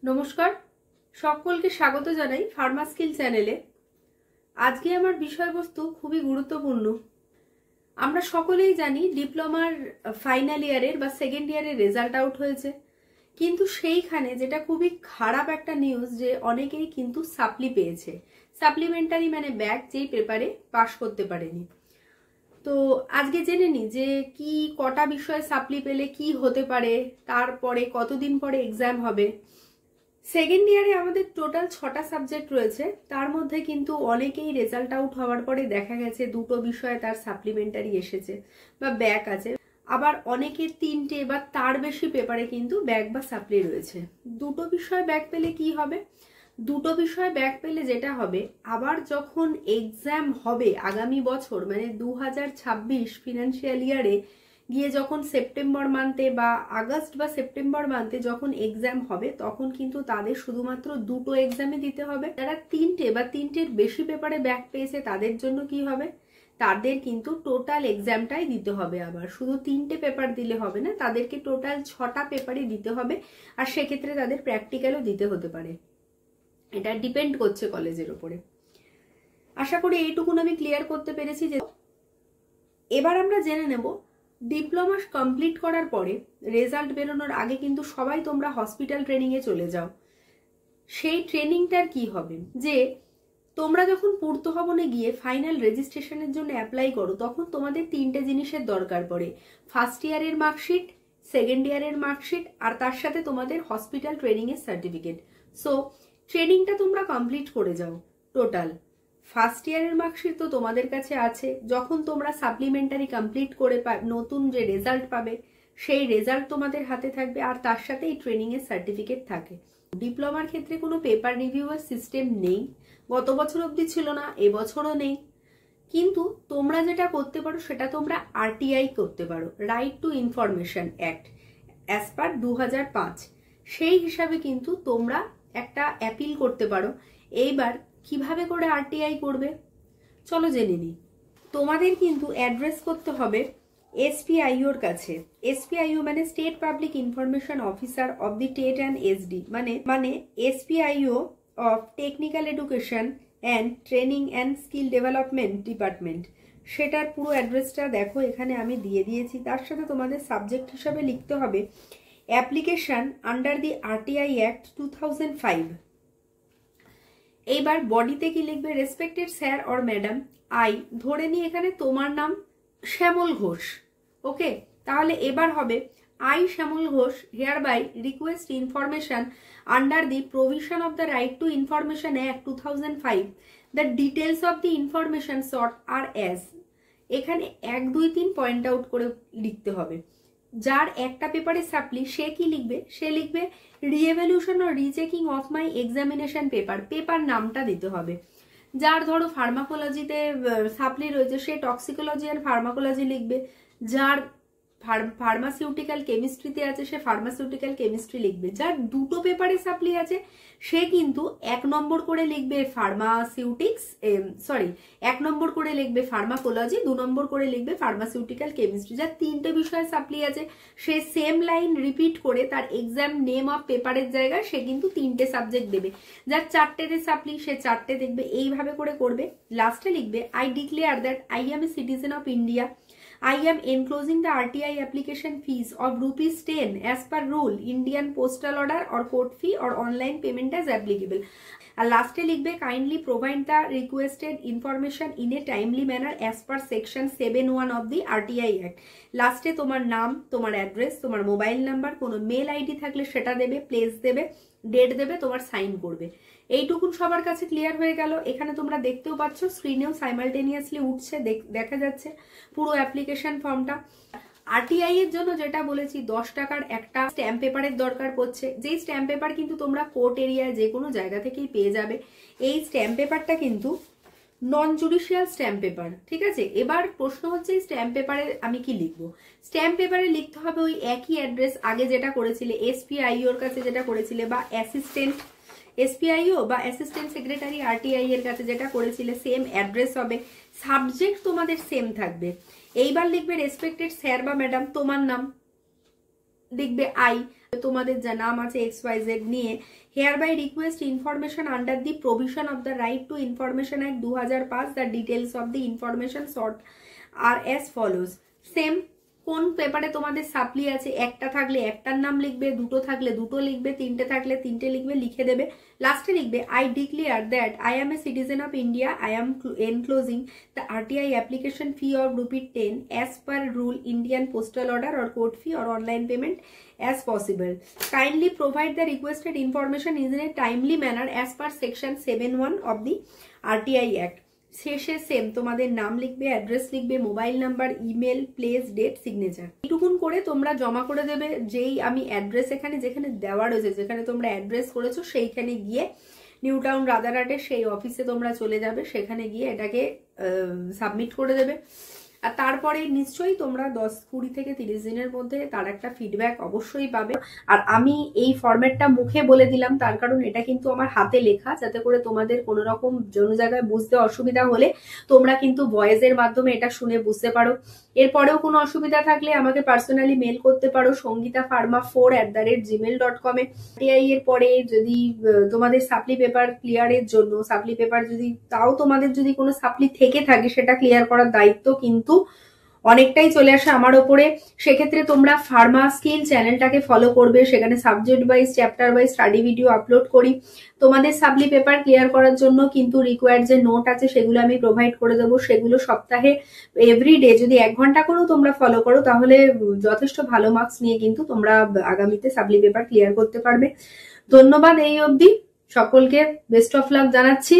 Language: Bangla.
নমস্কার, সকলকে স্বাগত জানাই ফার্মা স্কিল চ্যানেলে। আজকে আমার বিষয়বস্তু খুবই গুরুত্বপূর্ণ। আমরা সকলেই জানি ডিপ্লোমার ফাইনাল ইয়ারের বা সেকেন্ড ইয়ারের রেজাল্ট আউট হয়েছে, কিন্তু সেইখানে যেটা খুবই খারাপ একটা নিউজ যে অনেকেই কিন্তু সাপ্লি পেয়েছে, সাপ্লিমেন্টারি মানে ব্যাক, যেই পেপারে পাশ করতে পারেনি। তো আজকে জেনে নি যে কি কটা বিষয়ে সাপ্লি পেলে কি হতে পারে, তারপরে কতদিন পরে এক্সাম হবে। সেকেন্ড ইয়ারে আমাদের টোটাল 6টা সাবজেক্ট রয়েছে, তার মধ্যে কিন্তু অনেকেই রেজাল্ট আউট হওয়ার পরে দেখা গেছে 2টো বিষয়ে তার সাপ্লিমেন্টারি এসেছে বা ব্যাক আছে, আবার অনেকের 3টে বা তার বেশি পেপারে কিন্তু ব্যাক বা সাপ্লি রয়েছে। 2টো বিষয় ব্যাক পেলে কি হবে? 2টো বিষয় ব্যাক পেলে যেটা হবে, আবার যখন এক্সাম হবে আগামী বছর মানে 2026 ফিনান্সিয়াল ইয়ারে গিয়ে যখন সেপ্টেম্বর মান্থে বা আগস্ট বা সেপ্টেম্বর মান্থে যখন এক্সাম হবে, তখন কিন্তু তাদের শুধুমাত্র 2টো এক্সামে দিতে হবে। যারা 3টে বা 3টের বেশি পেপারে ব্যাক পেয়েছে তাদের জন্য কি হবে, তাদের কিন্তু টোটাল এক্সামটাই দিতে হবে। আবার শুধু 3টে পেপার দিলে হবে না, তাদেরকে টোটাল 6টা পেপারই দিতে হবে, আর সেক্ষেত্রে তাদের প্র্যাকটিক্যালও দিতে হতে পারে। এটা ডিপেন্ড করছে কলেজের উপরে। আশা করি এইটুকুন আমি ক্লিয়ার করতে পেরেছি। যে এবার আমরা জেনে নেব, ডিপ্লোমা কমপ্লিট করার পরে রেজাল্ট বেরোনোর আগে কিন্তু সবাই তোমরা হসপিটাল ট্রেনিংয়ে চলে যাও। সেই ট্রেনিংটার কি হবে, যে তোমরা যখন পূর্ত ভবনে গিয়ে ফাইনাল রেজিস্ট্রেশনের জন্য অ্যাপ্লাই করো, তখন তোমাদের 3টে জিনিসের দরকার পড়ে। ফার্স্ট ইয়ারের মার্কশিট, সেকেন্ড ইয়ারের মার্কশিট, আর তার সাথে তোমাদের হসপিটাল ট্রেনিংয়ের সার্টিফিকেট। সো ট্রেনিংটা তোমরা কমপ্লিট করে যাও। টোটাল ফার্স্ট ইয়ারের মার্কশিট তো তোমাদের কাছে আছে, যখন তোমরা সাপ্লিমেন্টারি কমপ্লিট করে নতুন যে রেজাল্ট পাবে সেই রেজাল্ট তোমাদের হাতে থাকবে, আর তার সাথে এই ট্রেনিংয়ের সার্টিফিকেট থাকে। ডিপ্লোমার ক্ষেত্রে কোনো পেপার রিভিউয়ের সিস্টেম নেই, গত বছর অবধি ছিল না, এবছরও নেই। কিন্তু তোমরা যেটা করতে পারো সেটা তোমরা আরটিআই করতে পারো, right to information act as per 2005। সেই হিসাবে কিন্তু তোমরা একটা অ্যাপিল করতে পারো। এইবার কিভাবে করে আরটিআই করবে চলো জেনে নিই। তোমাদের কিন্তু অ্যাড্রেস করতে হবে এসপিআইওর কাছে। এসপিআইও মানে state public information officer of the TET and SD, মানে SPIO of technical education and training and skill development department. সেটার পুরো অ্যাড্রেসটা দেখো এখানে আমি দিয়ে দিয়েছি। তার সাথে তোমাদের সাবজেক্ট হিসাবে লিখতে হবে application under the RTI act 2005। এইবার বডিতে কি লিখবে, respected sir or madam, I ধরে নিই এখানে তোমার নাম শ্যামল ঘোষ। ওকে, তাহলে এবার হবে I Shyamal Ghosh here by request information under the provision of the right to information act 2005। The details of the information sought are as. এখানে 1, 2, 3 পয়েন্ট আউট করে লিখতে হবে। যার একটা পেপারে সাপ্লি সে কি লিখবে, সে লিখবে reevaluation or rechecking of my examination paper, paper নামটা দিতে হবে। যার ধরো ফার্মাকোলজিতে সাপ্লি রয়েছে সে টক্সিকোলজি আর ফার্মাকোলজি লিখবে। যার ফার্মাসিউটিক্যাল কেমিস্ট্রিতে আছে সে ফার্মাসিউটিক্যাল কেমিস্ট্রি লিখবে। যার 2টো পেপারে সাপ্লি আছে সে কিন্তু 1 নম্বর করে লিখবে ফার্মাসিউটিক্স, 1 নম্বর করে লিখবে ফার্মাকোলজি, 2 নম্বর করে লিখবে ফার্মাসিউটিক্যাল কেমিস্ট্রি। যার 3টে বিষয়ে সাপ্লি আছে সে সেম লাইন রিপিট করে তার এক্সাম নেম অফ পেপারের জায়গায় সে কিন্তু 3টে সাবজেক্ট দেবে। যার 4টেতে সাপ্লি সে 4টে দেখবে। এইভাবে করে করবে। লাস্টে লিখবে I declare that I M a citizen of India. I am enclosing the RTI application fees of ₹10 as per rule, Indian postal order or court fee or online payment as applicable. আর লাস্টে লিখবে kindly provide the requested information in a timely manner as per section 7(1) of the RTI act. লাস্টে তোমার নাম, তোমার অ্যাড্রেস, তোমার মোবাইল নাম্বার, কোনো মেল আইডি থাকলে সেটা দেবে, প্লেস দেবে, ডেট দেবে, তোমার সাইন করবে। এইটুকুন সবার কাছে ক্লিয়ার হয়ে গেল। এখানে তোমরা দেখতেও পাচ্ছ, স্ক্রিনেও সাইমালটেনিয়াসলি উঠছে, দেখা যাচ্ছে পুরো অ্যাপ্লিকেশন ফর্মটা। আরটিআই এর জন্য যেটা বলেছি 10 টাকার একটা স্ট্যাম্প পেপারের দরকার পড়ছে, যেই স্ট্যাম্প পেপার কিন্তু তোমরা কোর্ট এরিয়ায় যে কোনো জায়গা থেকেই পেয়ে যাবে। এই স্ট্যাম্প পেপারটা কিন্তু নন জুডিশিয়াল স্ট্যাম্প পেপার, ঠিক আছে। এবার প্রশ্ন হচ্ছে এই স্ট্যাম্প পেপারে আমি কি লিখবো। স্ট্যাম্প পেপারে লিখতে হবে ওই একই অ্যাড্রেস, আগে যেটা করেছিলে এসপিআইওর কাছে যেটা করেছিলে, বা অ্যাসিস্ট্যান্ট এসপিআইও বা অ্যাসিস্ট্যান্ট সেক্রেটারি আরটিআই এর কাছে যেটা করেছিলে সেম অ্যাড্রেস হবে। সাবজেক্ট তোমাদের সেম থাকবে। এইবার লিখবে রেসপেক্টেড স্যার বা ম্যাডাম, তোমার নাম লিখবে আই, তোমাদের যা নাম আছে XYZ নিয়ে hereby request information under the provision of the Right to Information Act 2005. The details of the information sought are as follows. Same কোন পেপারে তোমাদের সাপ্লি আছে, একটা থাকলে একটার নাম লিখবে, দুটো থাকলে দুটো লিখবে, তিনটে থাকলে তিনটে লিখবে, লিখে দেবে। লাস্টে লিখবে I declare that I am a citizen of India. I am enclosing the RTI application fee of ₹10 as per rule Indian postal order or court fee or online payment as possible. Kindly provide the requested information in a timely manner as per section 7(1) of the RTI Act. শেষে সেম তোমাদের নাম লিখবে, অ্যাড্রেস লিখবে, mobile number, email, place, date, signature, এইটুকুন করে তোমরা জমা করে দেবে। যেই আমি অ্যাড্রেস এখানে যেখানে দেওয়া রয়েছে, যেখানে তোমরা অ্যাড্রেস করেছো সেইখানে গিয়ে নিউ টাউন রাজারহাটের সেই অফিসে তোমরা চলে যাবে, সেখানে গিয়ে এটাকে সাবমিট করে দেবে। আর তারপরে নিশ্চয়ই তোমরা 10-20 থেকে 30 দিনের মধ্যে তার একটা ফিডব্যাক অবশ্যই পাবে। আর আমি এই ফরম্যাটটা মুখে বলে দিলাম তার কারণ এটা কিন্তু আমার হাতে লেখা, যাতে করে তোমাদের কোনো রকম কোনো জায়গায় বুঝতে অসুবিধা হলে তোমরা কিন্তু ভয়েসের মাধ্যমে এটা শুনে বুঝতে পারো। এরপরেও কোনো অসুবিধা থাকলে আমাকে পার্সোনালি মেল করতে পারো songitapharma4@gmail.com এ। RTI এর পরে যদি তোমাদের সাপ্লি পেপার ক্লিয়ারের জন্য সাপ্লি পেপার যদি তাও তোমাদের যদি কোনো সাপ্লি থেকে থাকে সেটা ক্লিয়ার করার দায়িত্ব কিন্তু অনেকটাই চলে আসে আমার ওপরে। সেক্ষেত্রে তোমরা ফার্মা স্কিল চ্যানেলটাকে ফলো করবে, সেখানে subject wise chapter wise study video upload করি। তোমাদের সাপ্লি পেপার ক্লিয়ার করার জন্য কিন্তু রিকোয়ার্ড যে নোট আছে সেগুলো আমি প্রোভাইড করে দেবো। সেগুলো সপ্তাহে এভরিডে যদি 1 ঘন্টা করেও তোমরা ফলো করো তাহলে যথেষ্ট ভালো মার্কস নিয়ে কিন্তু তোমরা আগামীতে সাপ্লি পেপার ক্লিয়ার করতে পারবে। ধন্যবাদ এই অবধি, সকলকে বেস্ট অফ লাক জানাচ্ছি।